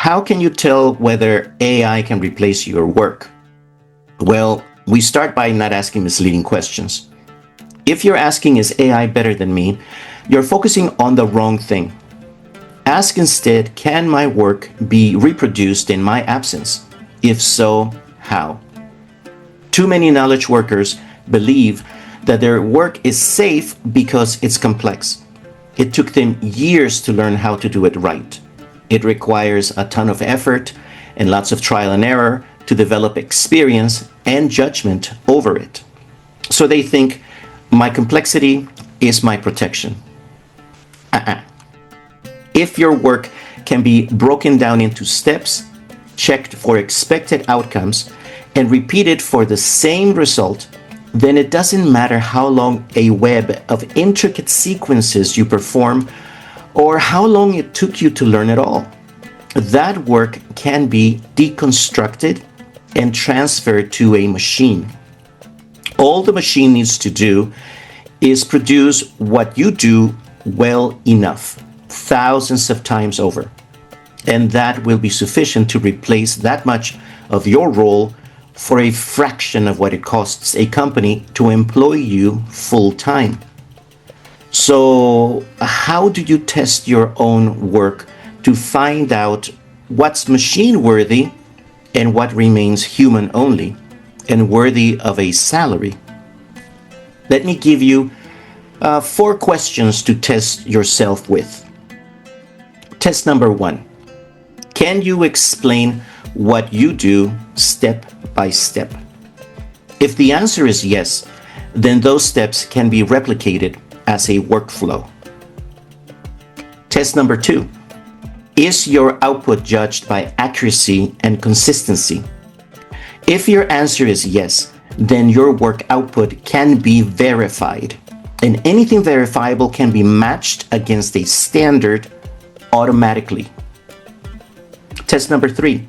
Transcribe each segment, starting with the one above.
How can you tell whether AI can replace your work? Well, we start by not asking misleading questions. If you're asking, is AI better than me? You're focusing on the wrong thing. Ask instead, can my work be reproduced in my absence? If so, how? Too many knowledge workers believe that their work is safe because it's complex. It took them years to learn how to do it right. It requires a ton of effort and lots of trial and error to develop experience and judgment over it. So they think, my complexity is my protection. If your work can be broken down into steps, checked for expected outcomes, and repeated for the same result, then it doesn't matter how long a web of intricate sequences you perform or how long it took you to learn it all. That work can be deconstructed and transferred to a machine. All the machine needs to do is produce what you do well enough, thousands of times over. And that will be sufficient to replace that much of your role for a fraction of what it costs a company to employ you full time. So, how do you test your own work to find out what's machine worthy and what remains human only and worthy of a salary? Let me give you 4 questions to test yourself with. Test number 1. Can you explain what you do step by step? If the answer is yes, then those steps can be replicated as a workflow. Test number 2. Is your output judged by accuracy and consistency? If your answer is yes, then your work output can be verified, and anything verifiable can be matched against a standard automatically. Test number 3.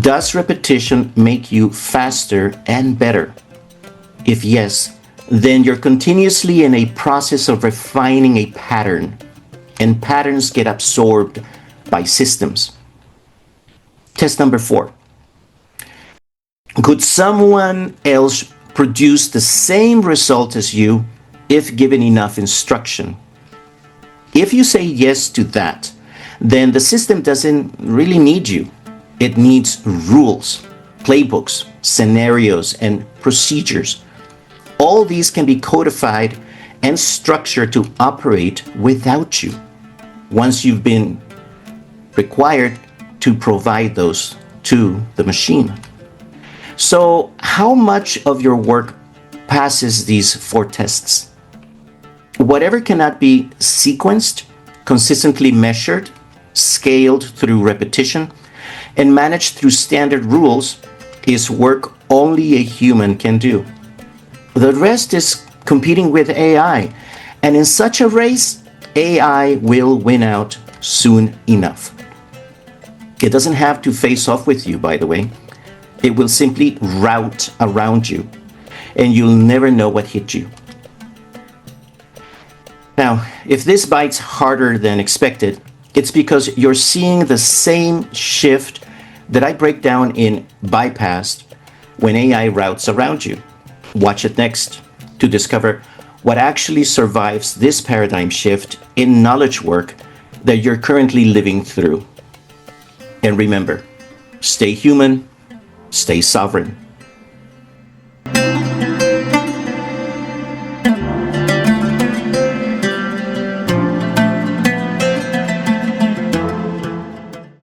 Does repetition make you faster and better? If yes, then you're continuously in a process of refining a pattern, and patterns get absorbed by systems. Test number 4. Could someone else produce the same result as you if given enough instruction? If you say yes to that, then the system doesn't really need you. It needs rules, playbooks, scenarios, and procedures. All these can be codified and structured to operate without you, once you've been required to provide those to the machine. So, how much of your work passes these 4 tests? Whatever cannot be sequenced, consistently measured, scaled through repetition, and managed through standard rules is work only a human can do. The rest is competing with AI, and in such a race, AI will win out soon enough. It doesn't have to face off with you, by the way. It will simply route around you, and you'll never know what hit you. Now, if this bites harder than expected, it's because you're seeing the same shift that I break down in Bypassed when AI routes around you. Watch it next to discover what actually survives this paradigm shift in knowledge work that you're currently living through. And remember, stay human, stay sovereign.